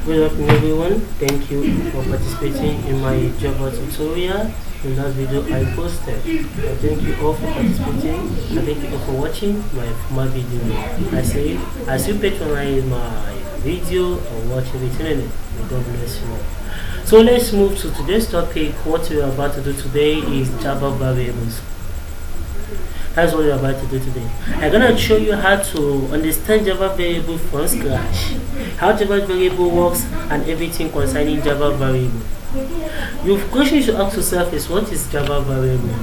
Good afternoon everyone, thank you for participating in my Java tutorial. In that video I posted. I thank you all for participating. I thank you all for watching my video. I say, as you patronize my video or watch it returning, may God bless you all. So let's move to today's topic. What we are about to do today is Java variables. That's what we're about to do today. I'm gonna show you how to understand Java variable from scratch, how Java variable works, and everything concerning Java variable. Your question you should ask yourself is, what is Java variable?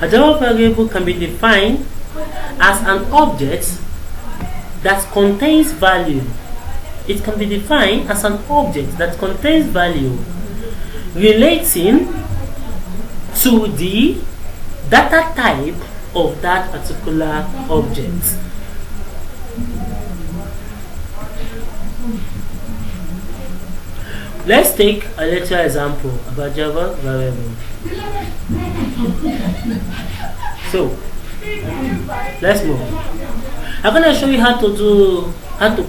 A Java variable can be defined as an object that contains value. It can be defined as an object that contains value relating to the data type of that particular object. Let's take a little example about Java variable. So let's move. I'm going to show you how to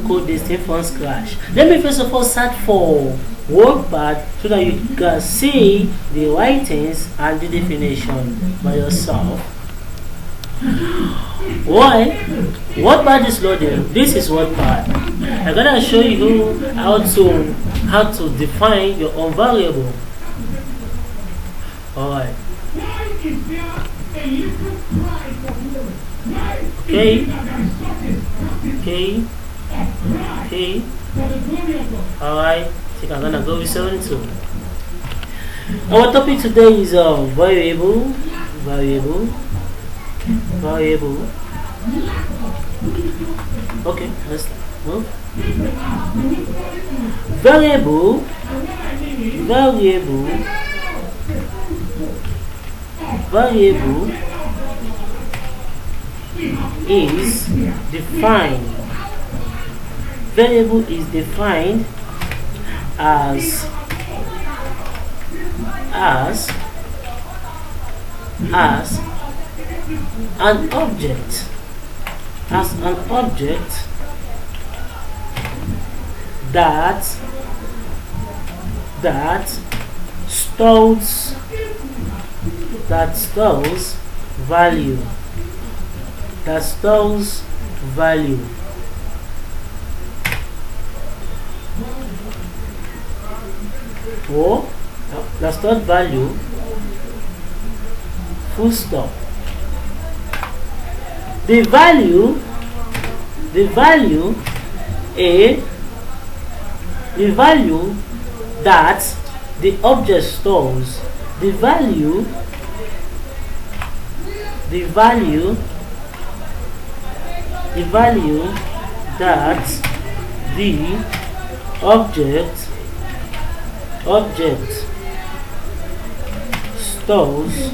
code this thing from scratch. Let me first of all search for WordPad so that you can see the writings and the definition by yourself. Why? WordPad is loading. This is WordPad. I'm gonna show you how to define your own variable. Alright. Okay. Alright. I think I'm gonna go with 72. Our topic today is variable. Okay, let's move. Variable is defined. Variable is defined as an object that stores value. Or the stored value, full stop. The value that the object stores, the value that the object stores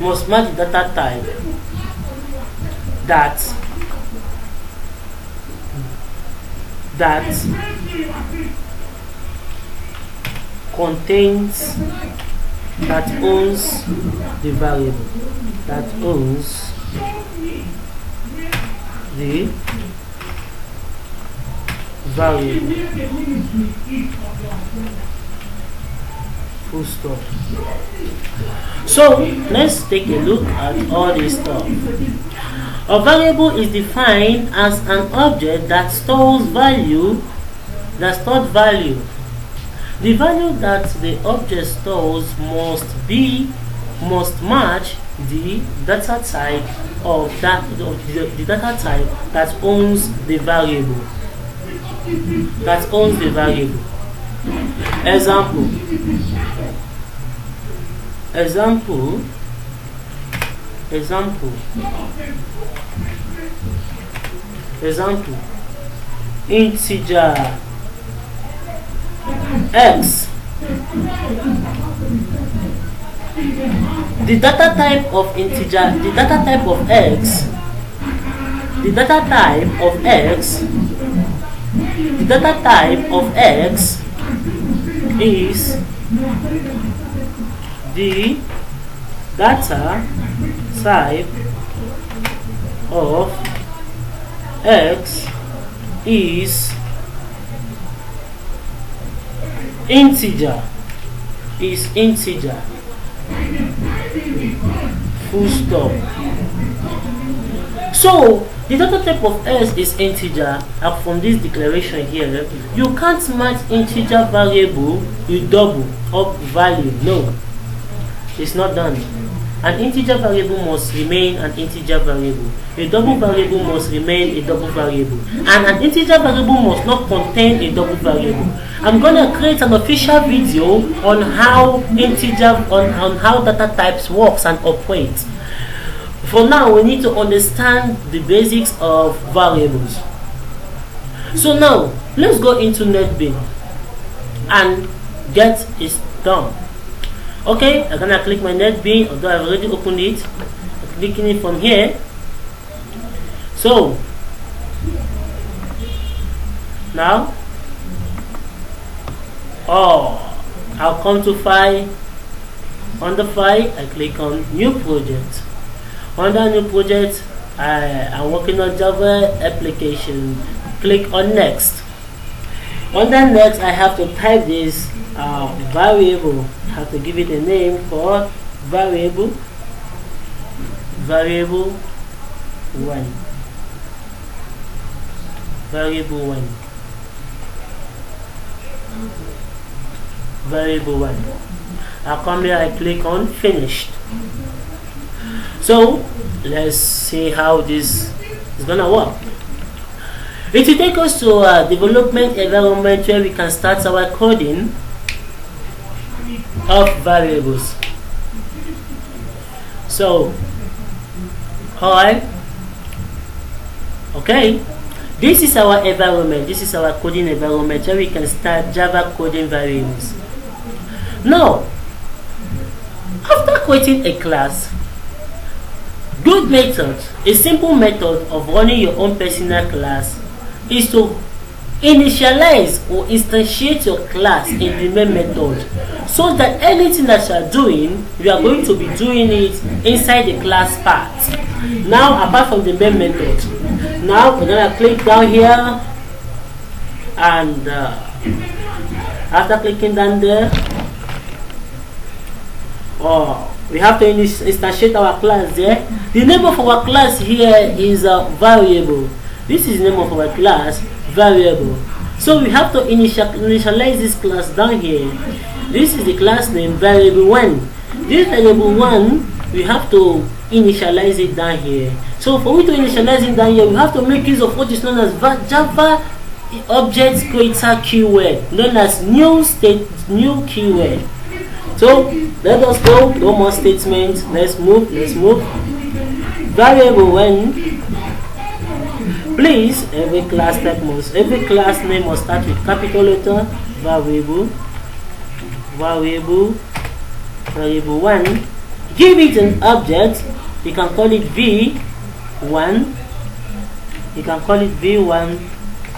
must match the data type. That contains, that owns the variable, full stop. So let's take a look at all this stuff. A variable is defined as an object that stores value, The value that the object stores must match the data type the data type that owns the variable. Example. Integer x the data type of integer, the data type of x, the data type of x, the data type of x is the data type of x is integer, full stop. So the data type of x is integer, and from this declaration here, you can't match integer variable with double or value. No, it's not done. An integer variable must remain an integer variable. A double variable must remain a double variable. And an integer variable must not contain a double variable. I'm gonna create an official video on how on how data types works and operates. For now, we need to understand the basics of variables. So now, let's go into NetBeans and get it done. Okay, I'm gonna click my NetBeans, although I've already opened it. I'm clicking it from here. So now, I'll come to file. On the file, I click on new project. Under new project, I'm working on Java application. Click on next. Under next, I have to type this variable. I have to give it a name called variable 1. Variable 1. I'll come here, I click on finished. So let's see how this is gonna work. It will take us to a development environment where we can start our coding of variables. So, alright, okay, this is our environment. This is our coding environment where we can start Java coding variables. Now, after creating a class, good method, a simple method of running your own personal class is to initialize or instantiate your class in the main method, so that anything that you are doing, you are going to be doing it inside the class part. Now, apart from the main method, now we're gonna click down here, and after clicking down there, we have to instantiate our class there. The name of our class here is a variable. This is the name of our class, variable. So we have to initialize this class down here. This is the class name, variable 1. This variable 1, we have to initialize it down here. So for me to initialize it down here, we have to make use of what is known as Java object creator keyword, known as new keyword. So let us go, no more statements. Let's move. Variable 1. Please, every class name must start with capital letter. Variable 1. Give it an object. You can call it V1.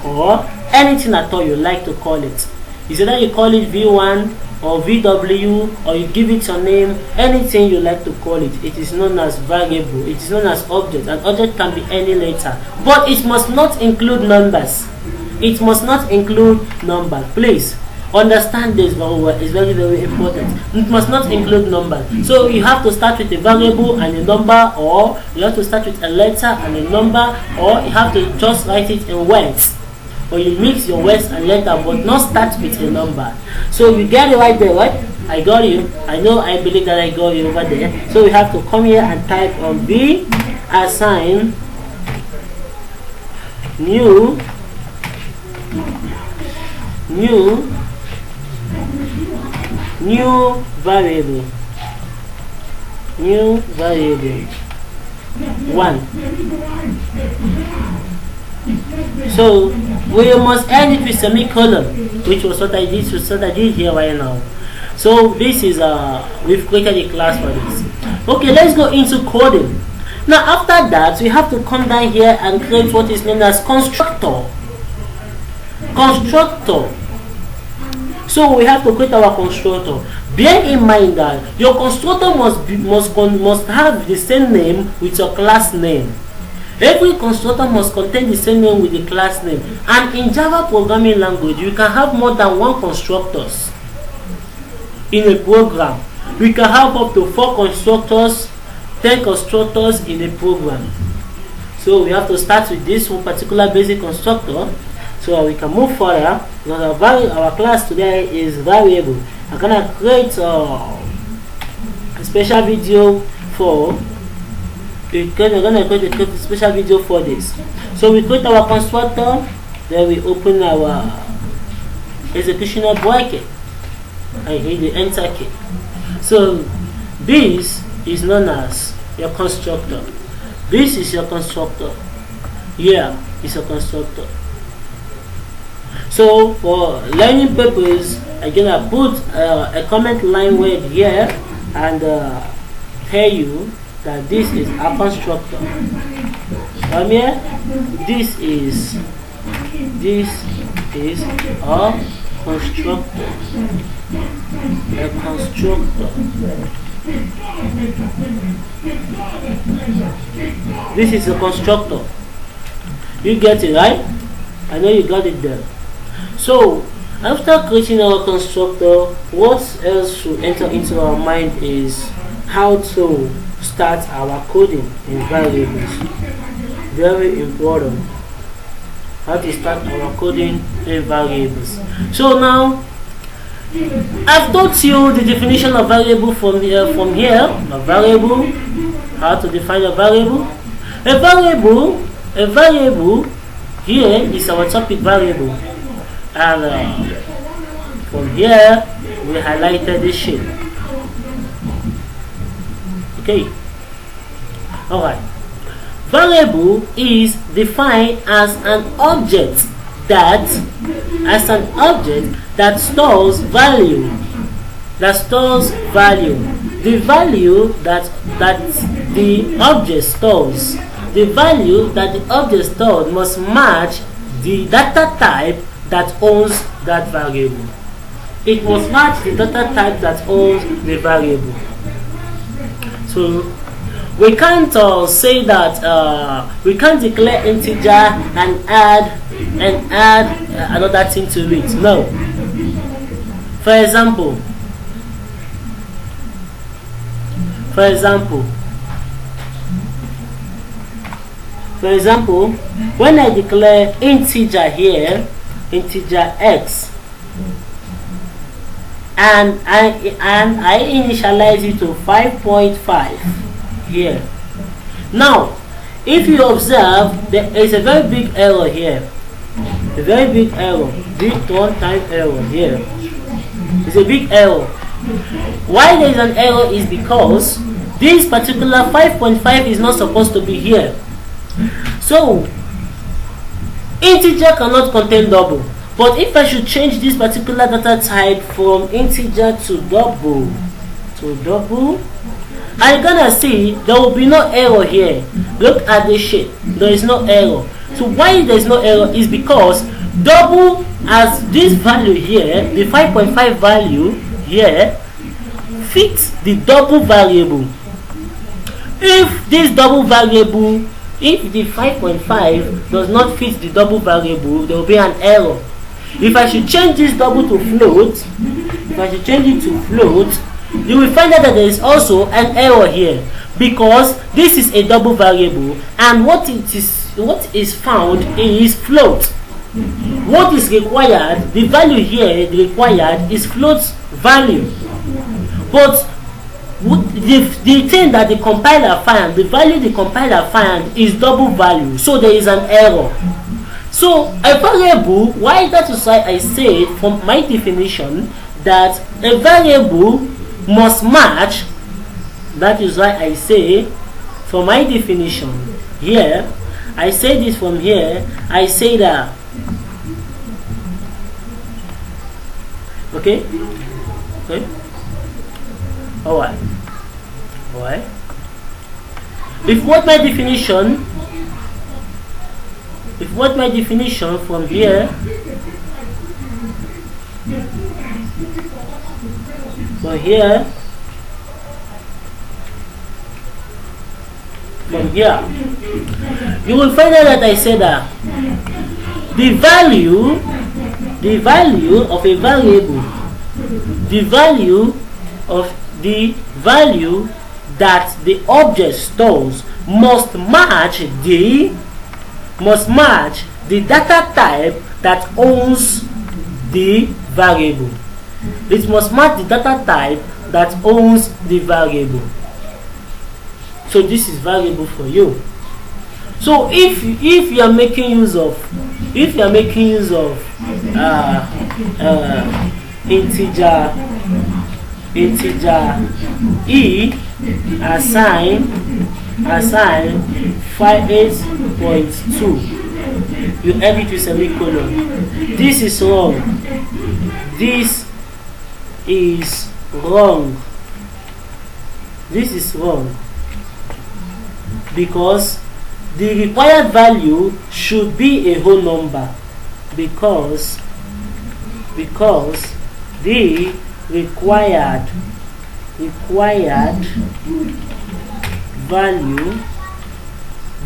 Or anything at all you like to call it. Is either you call it V1 or VW, or you give it your name, anything you like to call it. It is known as variable. It is known as object. An object can be any letter, but it must not include numbers. Please understand this very well. It's very, very important. It must not include numbers. So you have to start with a variable and a number, or you have to start with a letter and a number, or you have to just write it in words. Or you mix your words and letter, but not start with a number. So you get it right there, right? I got you. I believe that I got you over there. So we have to come here and type on B, assign new variable 1. So we must end it with semicolon, which was what I did here right now. So this is we've created a class for this. Okay, let's go into coding. Now after that, we have to come down here and create what is known as constructor. So we have to create our constructor. Bear in mind that your constructor must have the same name with your class name. Every constructor must contain the same name with the class name. And in Java programming language, you can have more than one constructors in a program. We can have up to 4 constructors, 10 constructors in a program. So we have to start with this one particular basic constructor so we can move further. Because our class today is variable. I'm gonna create a special video for. We're gonna create a special video for this. So we create our constructor, then we open our executioner bracket. I hit the enter key. So this is known as your constructor. This is your constructor. Here is your constructor. So for learning purpose, I'm gonna put a comment line word here and tell you that this is a constructor. Here, this is a constructor. A constructor. This is a constructor. You get it, right? I know you got it there. So after creating our constructor, what else should enter into our mind is how to start our coding in variables. Very important. How to start our coding in variables. So now I've taught you the definition of variable from here. A variable, how to define a variable. A variable here is our topic variable, and from here we highlighted this shape. Okay. Alright. Variable is defined as an object that stores value. The value that the object stores. The value that the object stores must match the data type that owns that variable. It must match the data type that owns the variable. So we can't say that we can't declare integer and add another thing to it. No. For example, when I declare integer here, integer x, and I initialize it to 5.5 here. Now, if you observe, there is a very big error here. A very big error. Big runtime error here. It's a big error. Why there is an error is because this particular 5.5 is not supposed to be here. So integer cannot contain double. But if I should change this particular data type from integer to double, I'm gonna see there will be no error here. Look at this shape. There is no error. So why there is no error is because double as this value here, the 5.5 value here, fits the double variable. If this double variable, if the 5.5 does not fit the double variable, there will be an error. If I should change this double to float, you will find out that there is also an error here because this is a double variable and what is found is float. What is required, the value here required is float value. But the thing that the compiler find, the value the compiler find is double value, so there is an error. So a variable, why that is why I say from my definition that a variable must match. That is why I say for my definition here, I say this from here, I say that okay. Alright. If what my definition from here, you will find out that I said that the value of a variable, the value that the object stores must match the data type that owns the variable. It must match the data type that owns the variable. So this is variable for you. So if you are making use of integer e assign 58.2, you end it with semicolon. This is wrong. This is wrong because the required value should be a whole number, because the required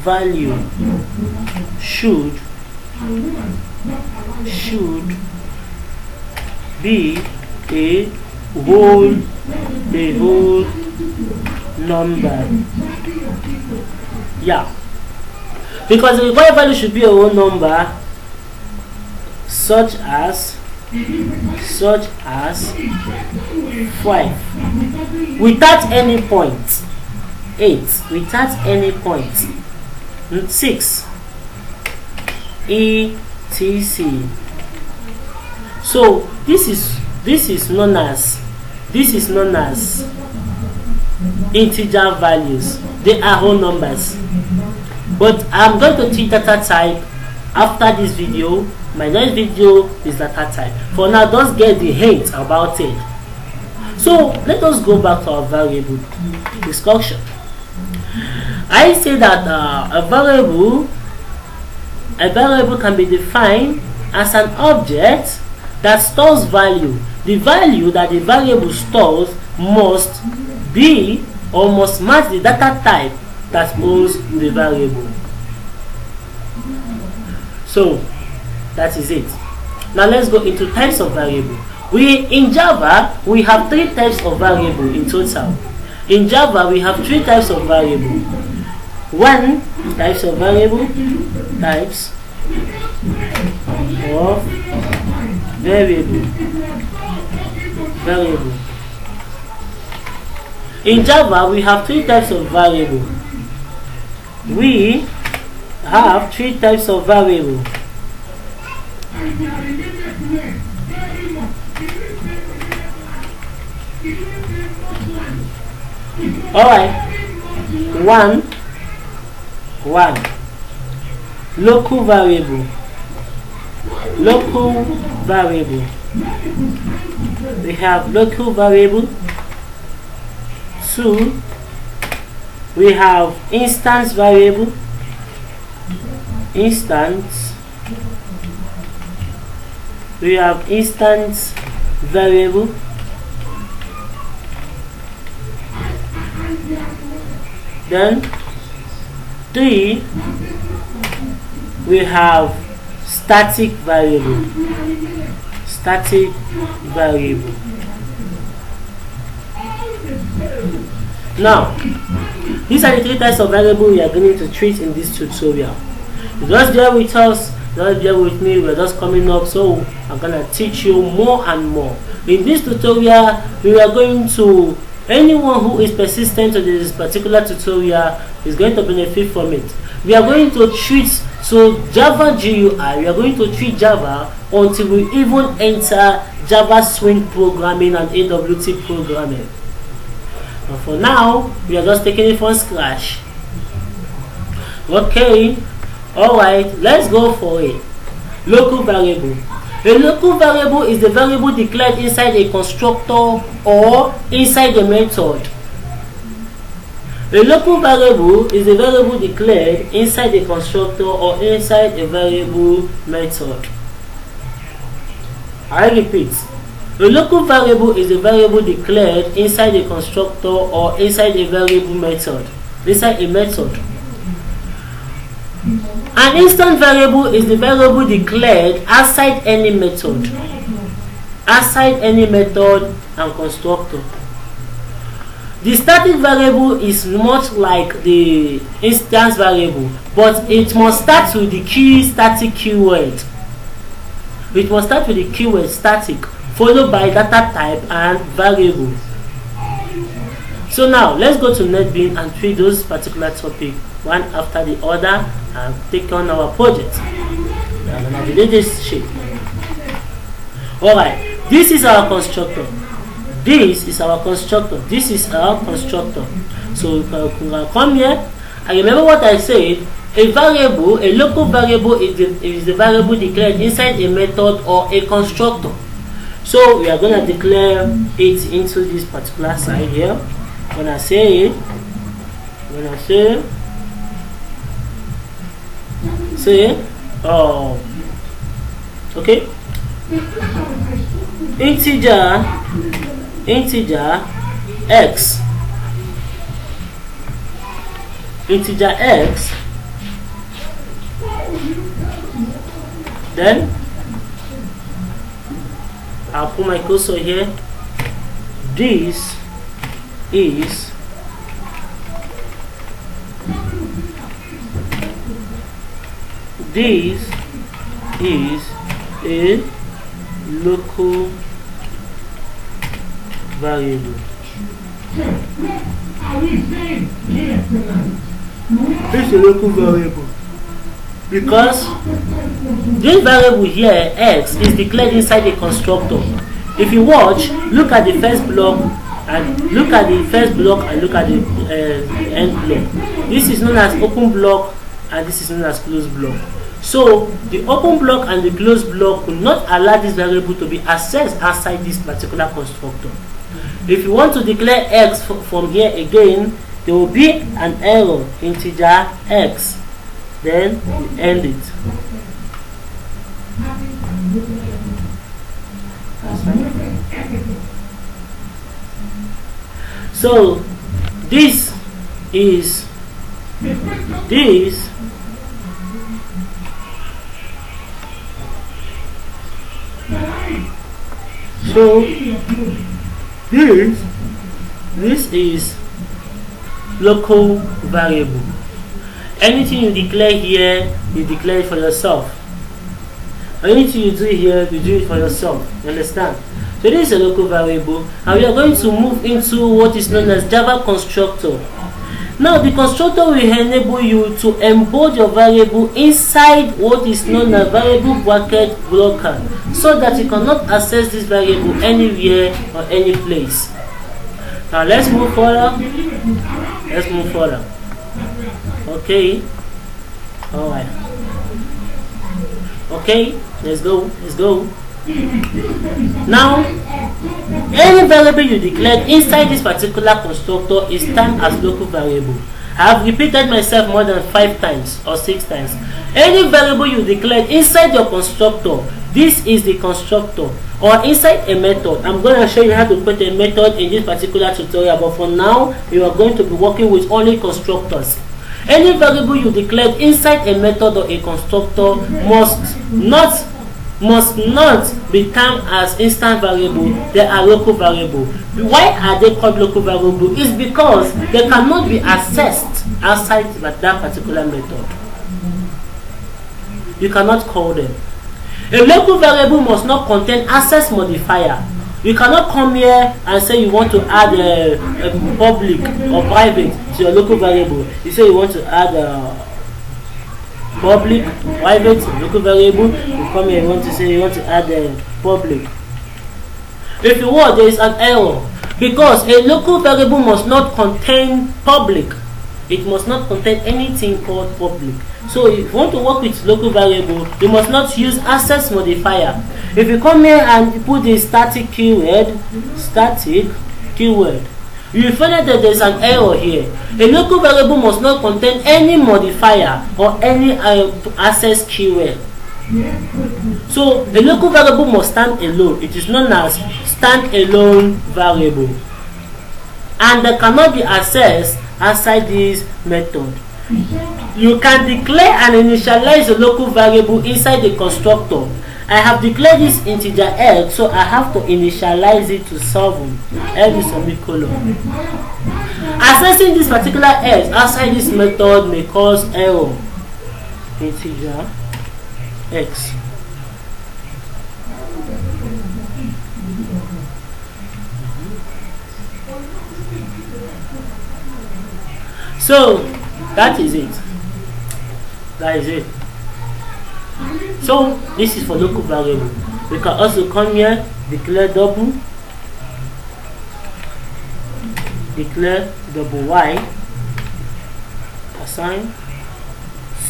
value should be a whole number. Yeah, because the required value should be a whole number, such as 5 without any point, 8 without any point, 6 etc. So this is known as integer values. They are whole numbers. But I'm going to teach data type after this video. My next video is data type. For now, just get the hint about it. So let us go back to our variable discussion. I say that a variable can be defined as an object that stores value. The value that the variable stores must be or must match the data type that owns the variable. So that is it. Now let's go into types of variable. In Java we have 3 types of variable in total. In Java we have 3 types of variable. Types of variable. In Java we have 3 types of variable. We have 3 types of variable. Alright. One local variable. We have local variable. 2, we have instance variable. We have instance variable. Then 3, we have static variable. Now, these are the 3 types of variable we are going to treat in this tutorial. Just bear with us, just bear with me, we're just coming up, so I'm gonna teach you more and more. In this tutorial, we are going to, anyone who is persistent to this particular tutorial is going to benefit from it. We are going to treat Java GUI, we are going to treat Java until we even enter Java Swing programming and AWT programming. But for now, we are just taking it from scratch. Okay, alright, let's go for it. Local variable. A local variable is the variable declared inside a constructor or inside a method. A local variable is a variable declared inside a constructor or inside a variable method. I repeat, a local variable is a variable declared inside a constructor or inside a variable method. Inside a method. An instant variable is the variable declared outside any method. Outside any method and constructor. The static variable is much like the instance variable, but it must start with the key static keyword. It must start with the keyword static, followed by data type and variable. So now let's go to NetBeans and treat those particular topics one after the other and take on our project. I'm gonna delete this sheet. Alright, this is our constructor. This is our constructor. This is our constructor. So you can come here and remember what I said. A variable, a local variable is the variable declared inside a method or a constructor. So we are going to declare it into this particular side here. When I say okay, integer x, then I'll put my cursor here. This is a local variable. It's a local variable because this variable here, x, is declared inside a constructor. If you watch, look at the first block and look at the end block. This is known as open block and this is known as closed block. So the open block and the closed block will not allow this variable to be accessed outside this particular constructor. If you want to declare x from here again, there will be an error, integer x. Then you end it. So this is local variable. Anything you declare here, you declare it for yourself. Anything you do here, you do it for yourself. You understand? So this is a local variable, and we are going to move into what is known as Java constructor. Now the constructor will enable you to embed your variable inside what is known as variable bracket blocker, so that you cannot access this variable anywhere or any place. Now let's move further. Okay. Alright. Okay, let's go. Now, any variable you declared inside this particular constructor is termed as local variable. I have repeated myself more than 5 times or 6 times. Any variable you declared inside your constructor, this is the constructor, or inside a method. I'm going to show you how to put a method in this particular tutorial, but for now, you are going to be working with only constructors. Any variable you declared inside a method or a constructor must not be termed as instant variable. They are local variable. Why are they called local variable? It's because they cannot be accessed outside that particular method. You cannot call them. A local variable must not contain access modifier. You cannot come here and say you want to add a public or private to your local variable. You say you want to add public, private, local variable. You come here, you want to say you want to add public. If you want, there is an error because a local variable must not contain public. It must not contain anything called public. So if you want to work with local variable, you must not use access modifier. If you come here and put the static keyword, you will find out that there is an error here. A local variable must not contain any modifier or any access keyword. So a local variable must stand alone. It is known as stand-alone variable, and they cannot be accessed outside this method. You can declare and initialize a local variable inside the constructor. I have declared this integer x, so I have to initialize it to 7. L is semicolon. Accessing this particular x outside this method may cause error. Integer x. So that is it. So this is for local variable. We can also come here, declare double y, assign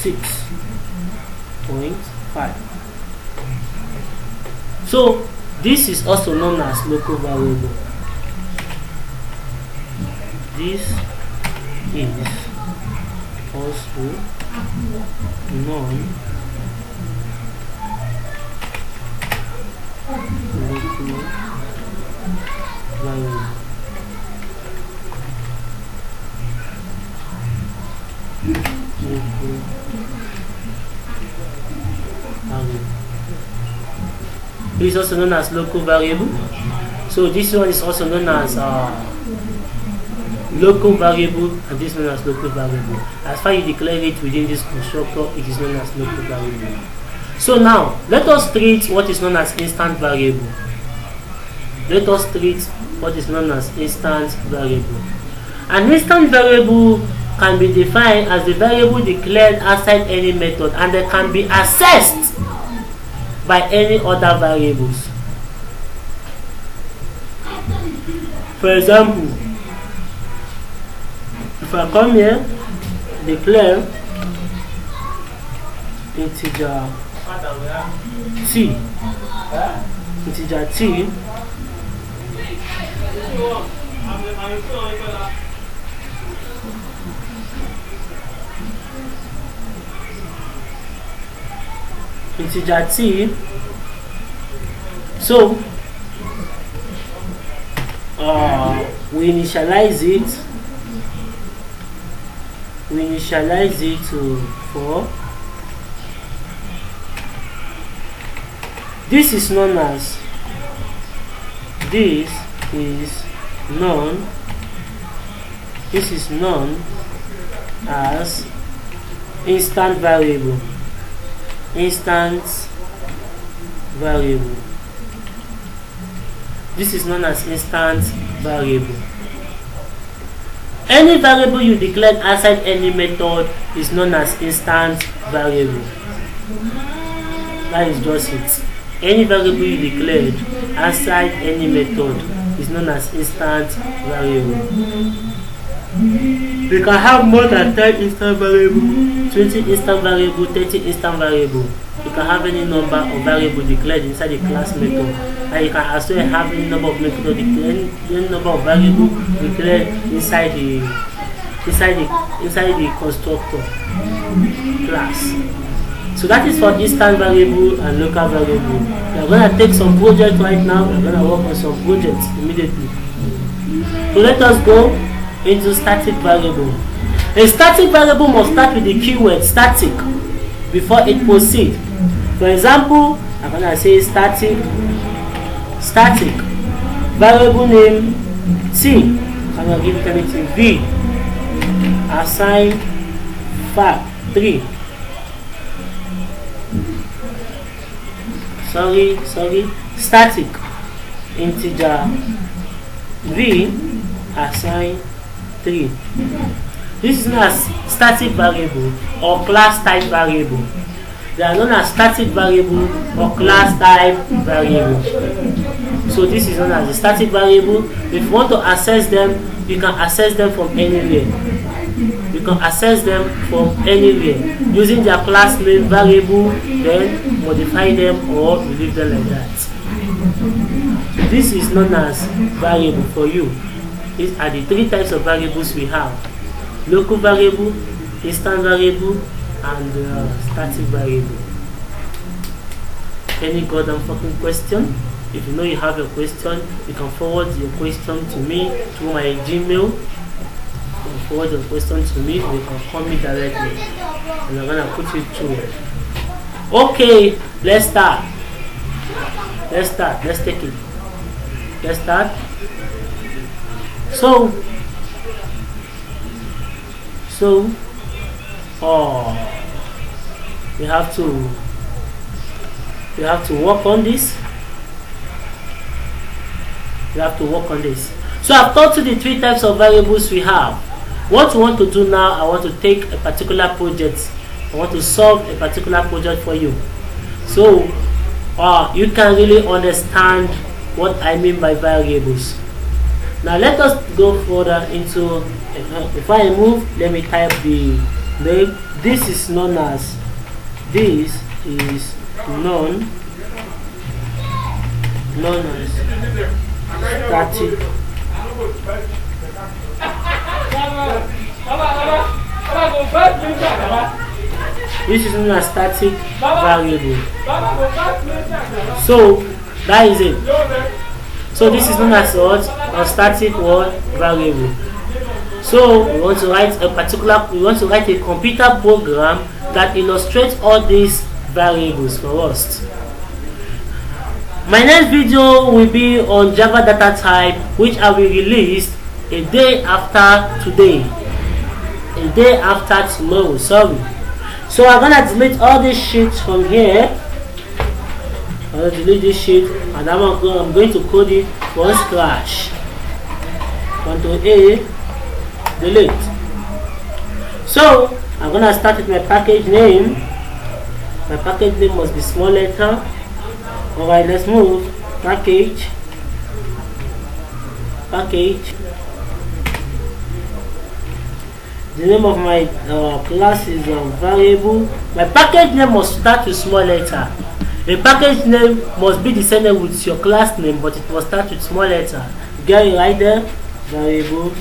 6.5. So this is also known as local variable. This is also known local variable. It is also known as local variable. So this one is also known as local variable, and this is known as local variable. As far as you declare it within this constructor, it is known as local variable. So now let us treat what is known as instant variable. Let us treat what is known as instant variable. An instant variable can be defined as the variable declared outside any method, and they can be accessed by any other variables. For example, if I come here, declare integer t, integer t. So we initialize it to 4. This is known as instant variable. This is known as instant variable. Any variable you declared outside any method is known as instant variable. That is just it. Any variable you declared outside any method is known as instant variable. We can have more than 10 instant variable, 20 instant variable, 30 instant variable. You can have any number of variable declared inside the class method, and you can also have any number of method declared, any number of variable declared inside the constructor class. So that is for instant variable and local variable. We are going to take some projects right now. We are going to work on some projects immediately. So let us go into static variable. A static variable must start with the keyword static before it proceeds. For example, I'm going to say static variable name t. I'm going to give it anything v, assign 3. Static integer v, assign 3. This is known as static variable or class type variable. They are known as static variable or class type variable. So this is known as a static variable. If you want to access them, you can access them from anywhere. You can access them from anywhere using their class name variable, then modify them or leave them like that. This is known as variable for you. These are the three types of variables we have: local variable, instant variable, and static variable. Any goddamn fucking question? If you know you have a question, you can forward your question to me through my Gmail. You can forward your question to me, or you can call me directly, and I'm gonna put it through. Okay, let's start. Let's take it. Let's start. So we have to work on this. So I've taught you the three types of variables we have. What we want to do now, I want to take a particular project. I want to solve a particular project for you, so you can really understand what I mean by variables. Now let us go further into, before I move, let me type the name. This is known as static. This is known as static variable. So that is it. So this is known as what? A static variable. So we want to write a computer program that illustrates all these variables for us. My next video will be on Java data type, which I will release a day after today. A day after tomorrow, sorry. So I'm gonna delete all these sheets from here. I'm gonna delete this sheet, and I'm going to code it from scratch. Ctrl A, delete. So I'm gonna start with my package name. My package name must be small letter. Alright, let's move. Package. The name of my class is variable. My package name must start with small letter. The package name must be the same with your class name, but it must start with small letter. Get it right there. Variable.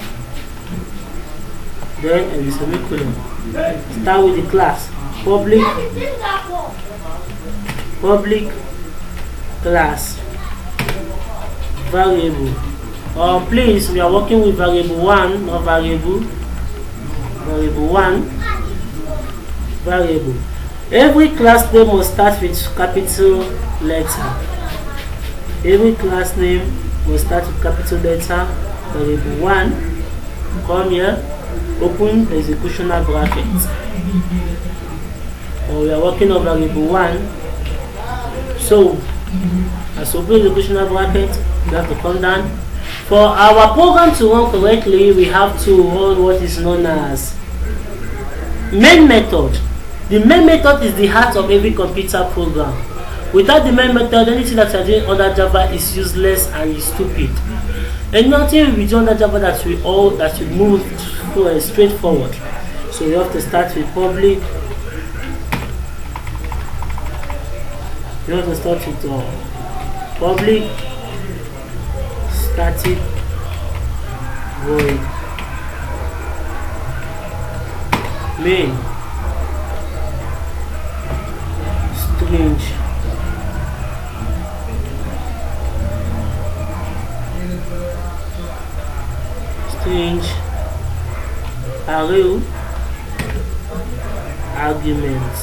Then a semicolon. Start with the class. Public class variable. Please, we are working with variable 1, not variable 1 variable. Every class name must start with capital letter. Every class name must start with capital letter. Variable 1, come here, open executional bracket. We are working on variable 1. So as open executional bracket, we have to come down. For our program to run correctly, we have to run what is known as main method. The main method is the heart of every computer program. Without the main method, anything that you are doing under Java is useless and is stupid. And nothing will be done under Java that will move straightforward. So you have to start with public. You have to start with public static void main string array arguments.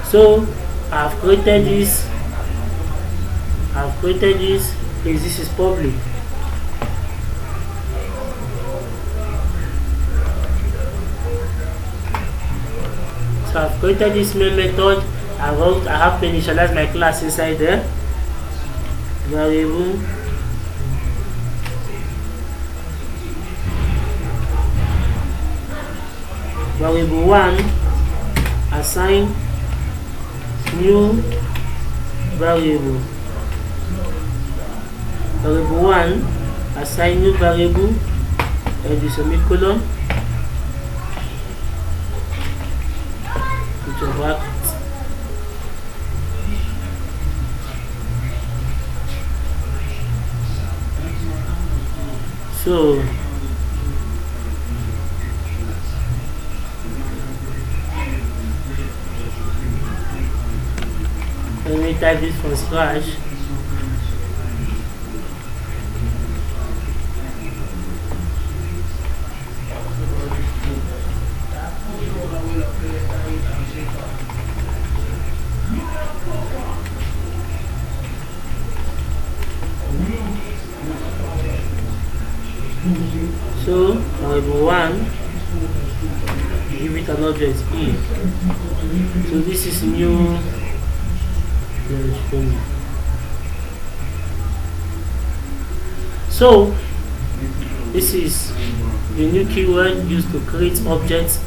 So I've created this. This is public. So I've created this main method. I have to initialize my class inside there. Variable variable 1 assign new variable. Variable 1 assign new variable and the semicolon with your bracket. So let me type this from scratch. So variable 1, give it an object E. So this is new. So this is the new keyword used to create objects.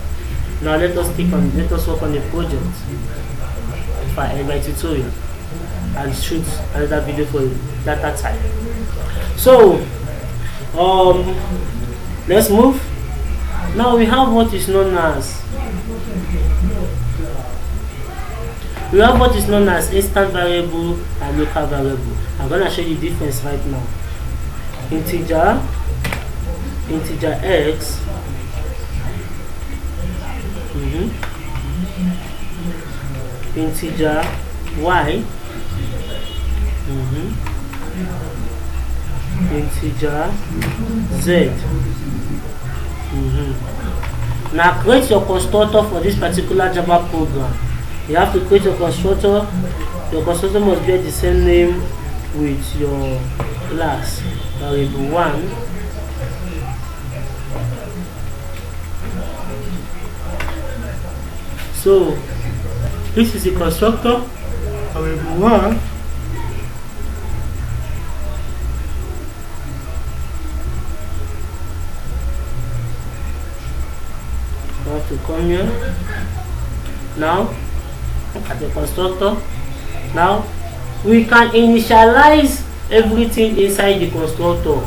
Now let us work on the project in my tutorial and shoot another video for data type. So let's move. Now we have what is known as instant variable and local variable. I'm gonna show you the difference right now. Integer x, integer y, integer z. Now create your constructor for this particular Java program. You have to create your constructor. Your constructor must bear the same name with your class. Variable 1. So this is the constructor. Variable 1. I have to come here. Now at the constructor. Now we can initialize everything inside the constructor.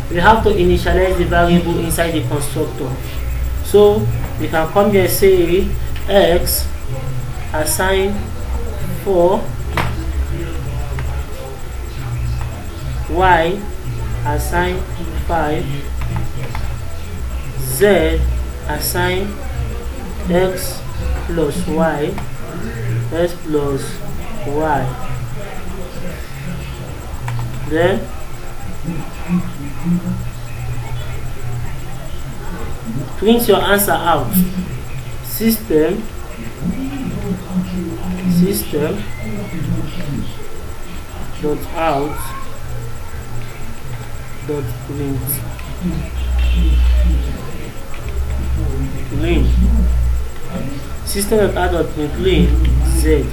We have to initialize the variable inside the constructor. So we can come here and say x assign 4, y assign 5, z assign x plus y, x plus y. Then print your answer out. System dot out dot print system dot out dot print z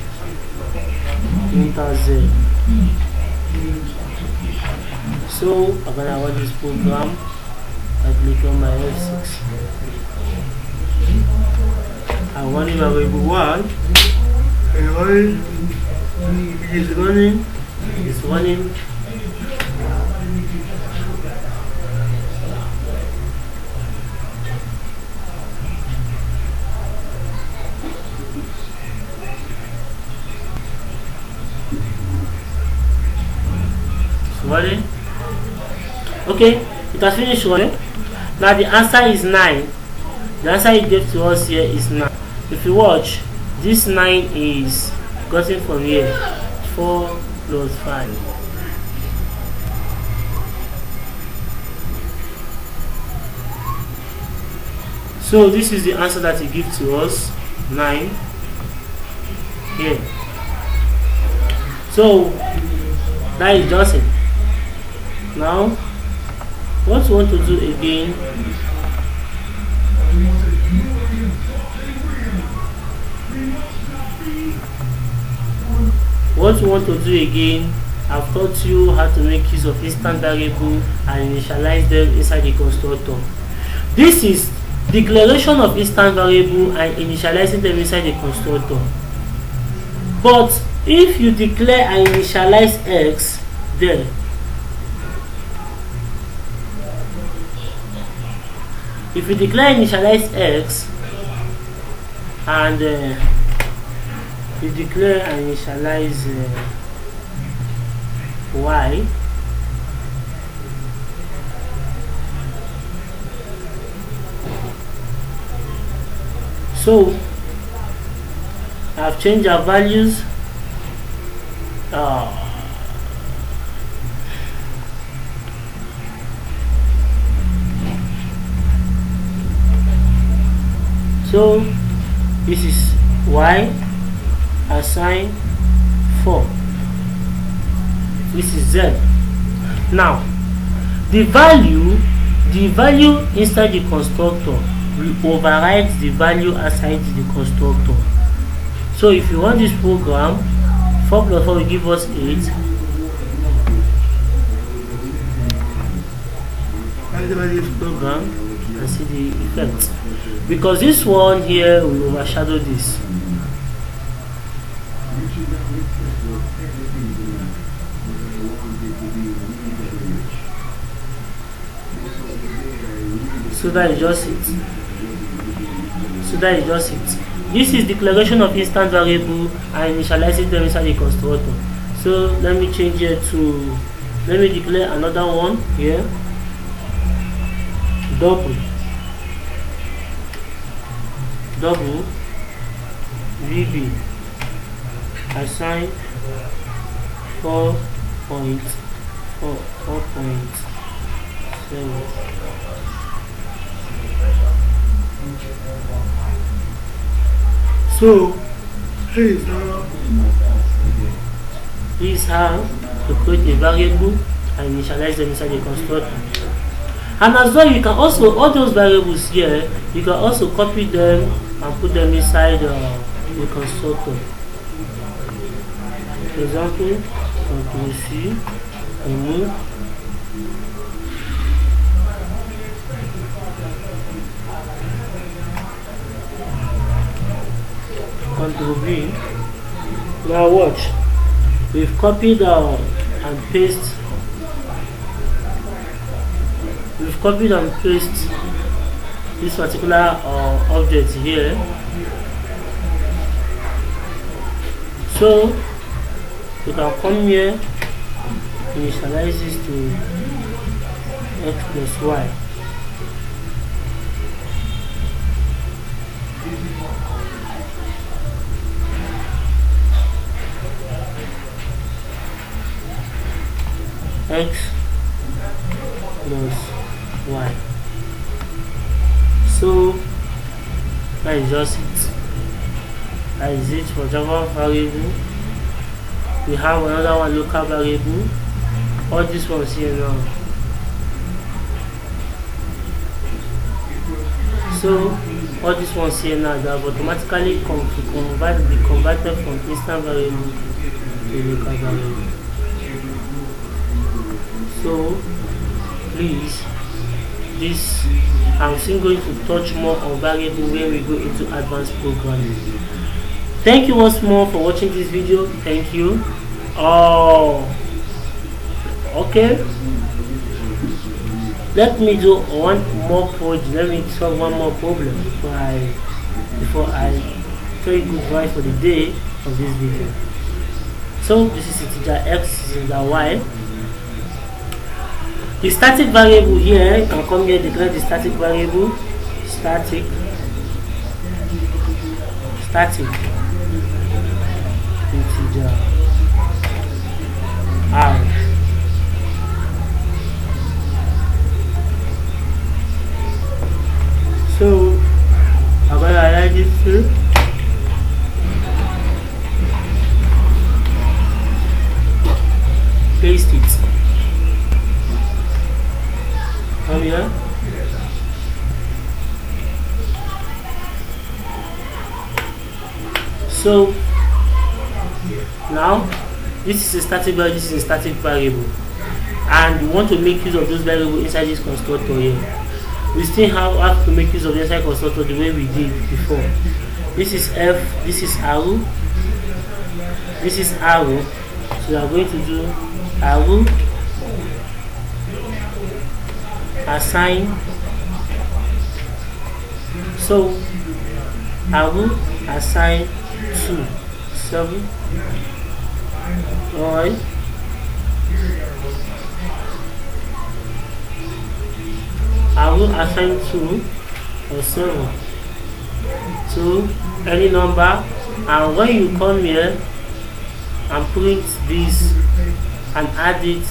enter z. So I'm gonna run this program. I click on my F6. I want it variable 1. It is running. It's running. It's running. Okay, it has finished running. Now the answer is 9. The answer it gave to us here is 9. If you watch, this 9 is gotten from here. 4 plus 5. So this is the answer that it gives to us, 9 here. So that is just it. Now what we want to do again, I've taught you how to make use of instant variable and initialize them inside the constructor. This is declaration of instant variable and initializing them inside the constructor. But if you declare and initialize x there, If you declare initialize x and you declare and initialize y, so I've changed our values. So this is y assign 4. This is z. Now the value inside the constructor will override the value outside the constructor. So if you want this program, 4 plus 4 will give us 8. This program and see the effect, because this one here will overshadow this. So that is just it. This is declaration of instant variable and initializing them inside the constructor. So let me change it to, let me declare another one here. Double VB assign 4.7. So this is how to create a variable and initialize them inside the constructor. And as well, you can also, all those variables here, you can also copy them and put them inside the constructor. For example, Ctrl C, remove, Ctrl V. Now watch, we've copied and pasted. We've copied and pasted this particular object here. So we can come here, initialize this to x plus y. X plus y. So that is just it. That is it for Java variable. We have another one, local variable. All these ones here now. So all these ones here now, they have automatically be converted from instant variable to local variable. So please, this I'm still going to touch more on variable when we go into advanced programming. Thank you once more for watching this video. Thank you. Okay, let me do one more project. Let me solve one more problem before I tell you goodbye for the day of this video. So this is integer x, this is integer y. The static variable here, you can come here, declare the static variable, static integer r. So I'm gonna add this here. Paste it. Come here. So now this is a static variable, this is a static variable, and we want to make use of those variables inside this constructor here. We still have to make use of the inside constructor the way we did before. This is f, this is arrow, this is arrow. So we are going to do arrow assign. So I will assign 2 7. Alright, I will assign 2 or 7 to any number, and when you come here and print this and add it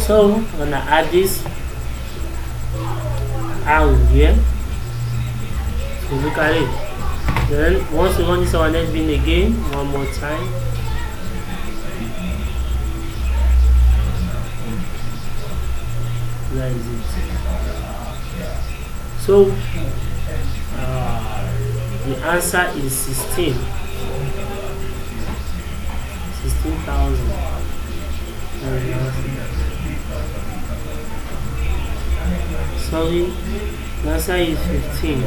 so I'm gonna add this arrow here. So look at it. Then once we run this our net bin again, one more time. That is it. So the answer is 16,000. Sorry, the answer is 15.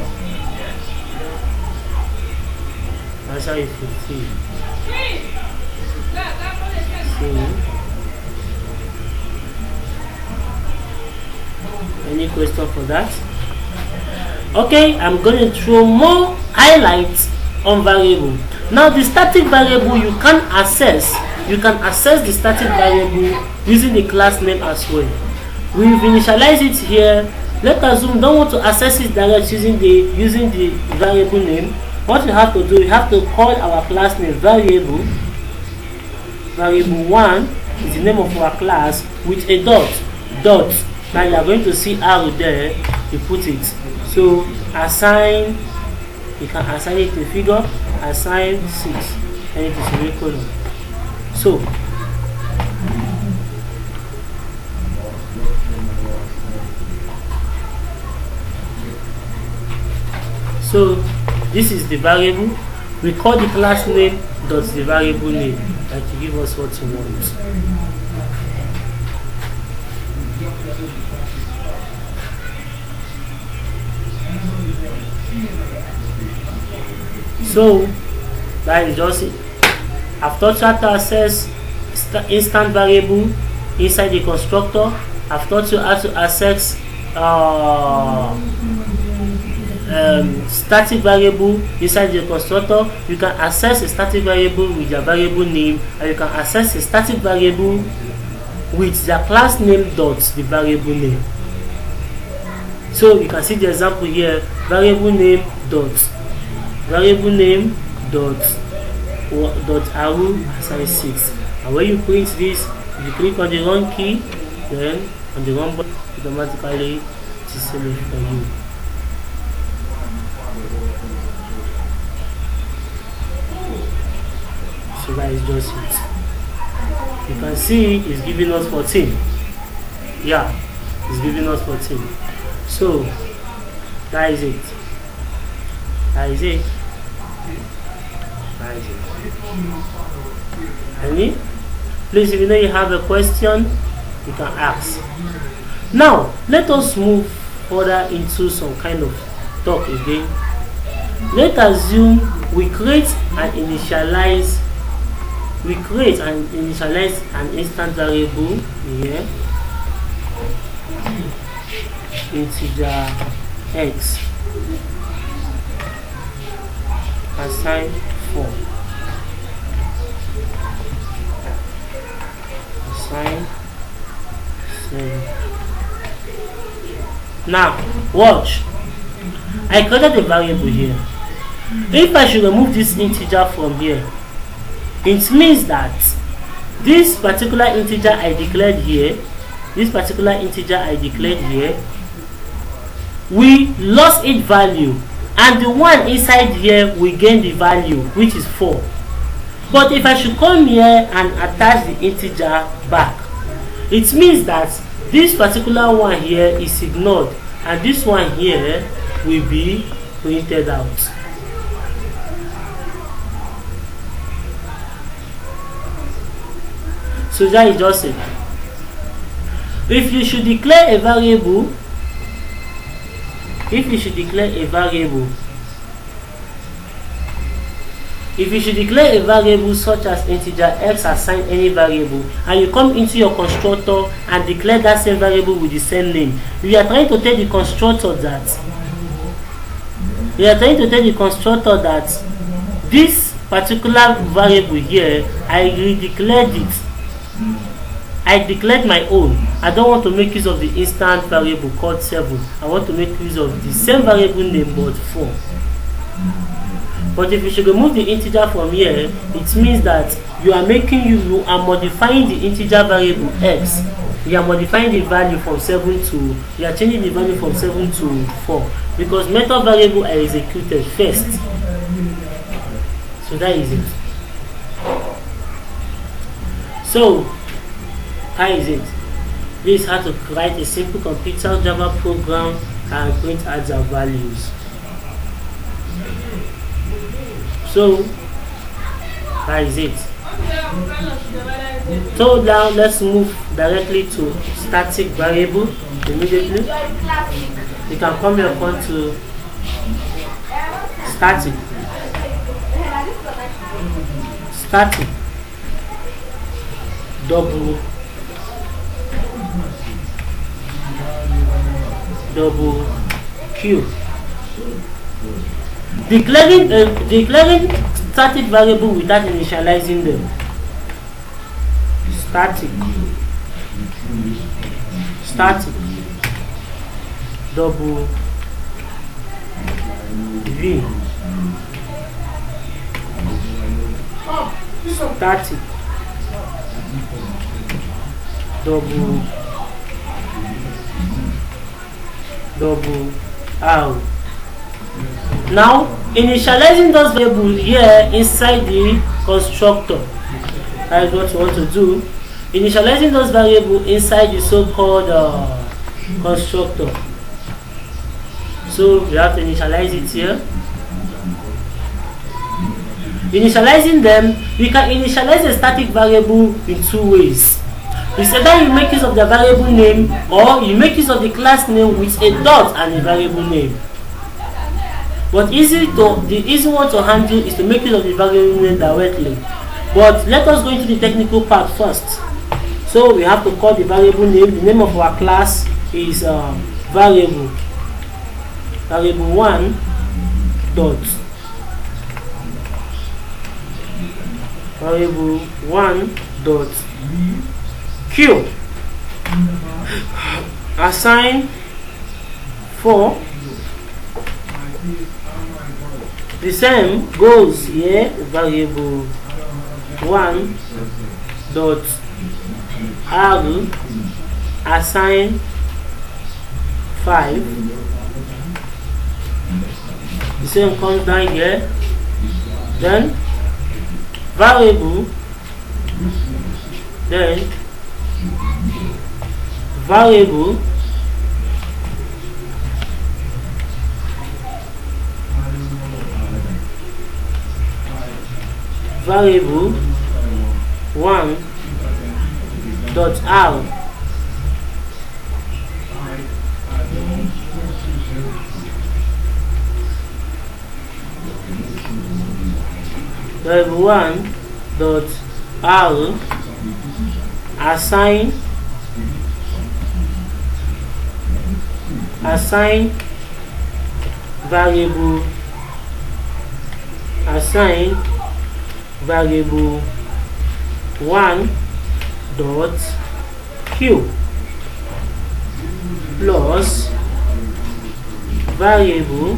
The answer is 15. Any question for that? Okay, I'm going to throw more highlights on variable. Now the static variable you can access the static variable using the class name as well. We've initialized it here. Let's assume don't want to access it directly using the variable name. What you have to do, you have to call our class name variable 1 is the name of our class with a dot. Now you are going to see arrow there, you put it. So assign, you can assign it to figure, assign 6, and it is semicolon. So this is the variable. We call the class name dot the variable name that will give us what you want. So that is just it. I've taught you how to access instant variable inside the constructor. I've taught you how to access static variable inside the constructor. You can access a static variable with your variable name, and you can access a static variable with the class name dot the variable name. So you can see the example here: variable name dot arrow assign 6. And when you print this, if you click on the run key, then on the run button, automatically it is selected for you. So that is just it. You can see it's giving us 14. Yeah, it's giving us 14. So that is it. Any? Please, if you know you have a question, you can ask. Now let us move further into some kind of talk again. Let's assume we create and initialize an instant variable here, integer x, assign 4, assign 7. Now watch, I created a variable here. If I should remove this integer from here, it means that this particular integer I declared here, we lost its value, and the one inside here we gain the value, which is 4. But if I should come here and attach the integer back, it means that this particular one here is ignored, and this one here will be printed out. So that is just it. If you should declare a variable, if you should declare a variable such as integer x assign any variable, and you come into your constructor and declare that same variable with the same name, we are trying to tell the constructor that this particular variable here, I redeclared it. I declared my own. I don't want to make use of the instant variable called 7. I want to make use of the same variable name but 4. But if you should remove the integer from here, it means that you are modifying the integer variable x. You are modifying the value from 7 to, you are changing the value from 7 to 4, because method variable are executed first. So that is it. So how is it? This is how to write a simple computer Java program and print out their values. So how is it? So now let's move directly to static variable immediately. You can come here upon to static double Q. Declaring static variable without initializing them. Static double V. Static double R. Now initializing those variables here inside the constructor. That is what you want to do. Initializing those variables inside the so-called constructor. So we have to initialize it here. Initializing them, we can initialize a static variable in two ways. It's either you make use of the variable name, or you make use of the class name with a dot and a variable name. But the easy one to handle is to make use of the variable name directly. But let us go into the technical part first. So we have to call the variable name. The name of our class is variable 1 dot variable 1 dot Q. Assign 4. The same goes here, variable 1 dot R assign 5. The same comes down here. Then variable variable 1 dot R variable 1 dot R assign variable 1 dot Q plus variable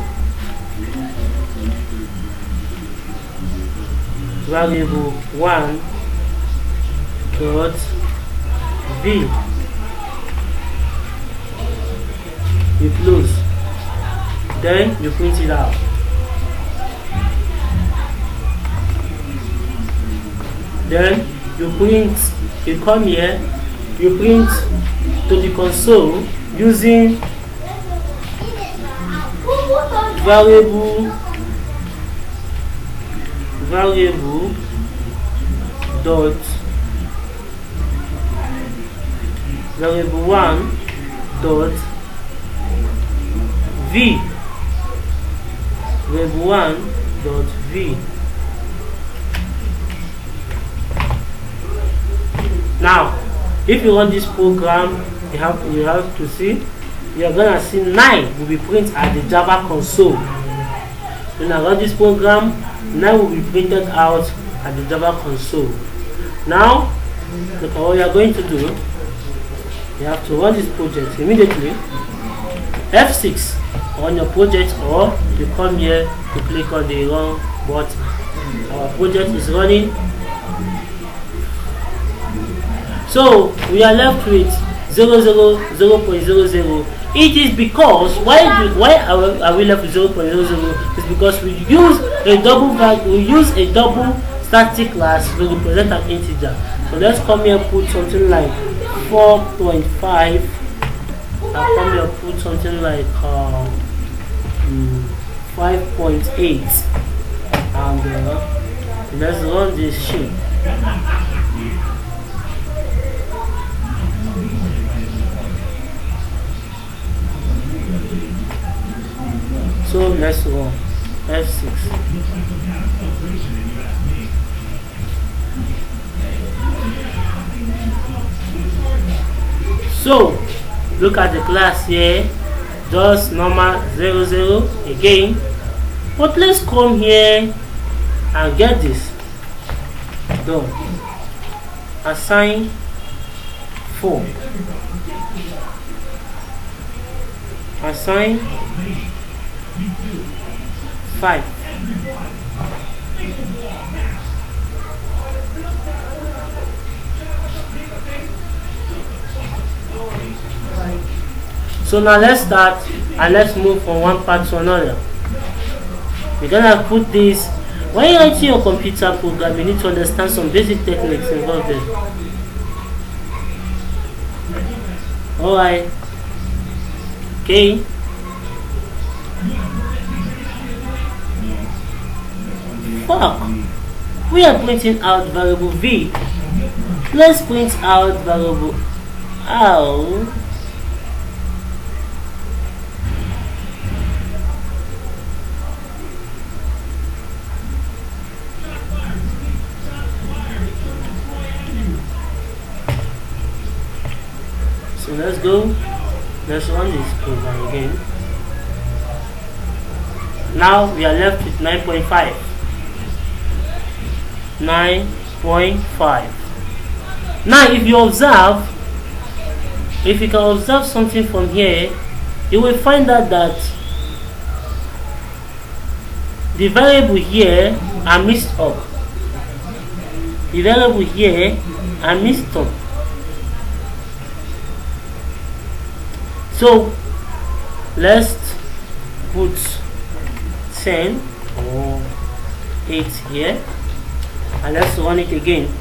1 dot V. You close, then you print it out. Then you come here, you print to the console using variable dot variable 1 dot v, variable 1 dot v. Now if you run this program, you have to see, you're gonna see 9 will be printed at the Java console. When I run this program, 9 will be printed out at the Java console. Now look at what you are going to do. You have to run this project immediately. F6 on your project, or you come here to click on the run button. Our project is running. So we are left with 0.00. It is because why are we left with 0.00? It's because we use a double static class to represent an integer. So let's come here and put something like 4.5. I'll come here and put something like 5.8, and let's run this sheet. So let's run F6. So look at the class here, just normal 00 again. But let's come here and get this done. Assign 4. Assign 5. So now let's start and let's move from one part to another. We're gonna put this. When you write your computer program, you need to understand some basic techniques involved there. Alright. Okay. Fuck. We are printing out variable v. Let's print out variable ow. So let's go. Let's run this program again. Now we are left with 9.5. 9.5. Now if you can observe something from here, you will find out that the variable here are mixed up. The variable here are mixed up. So let's put 10 or 8 here, and let's run it again.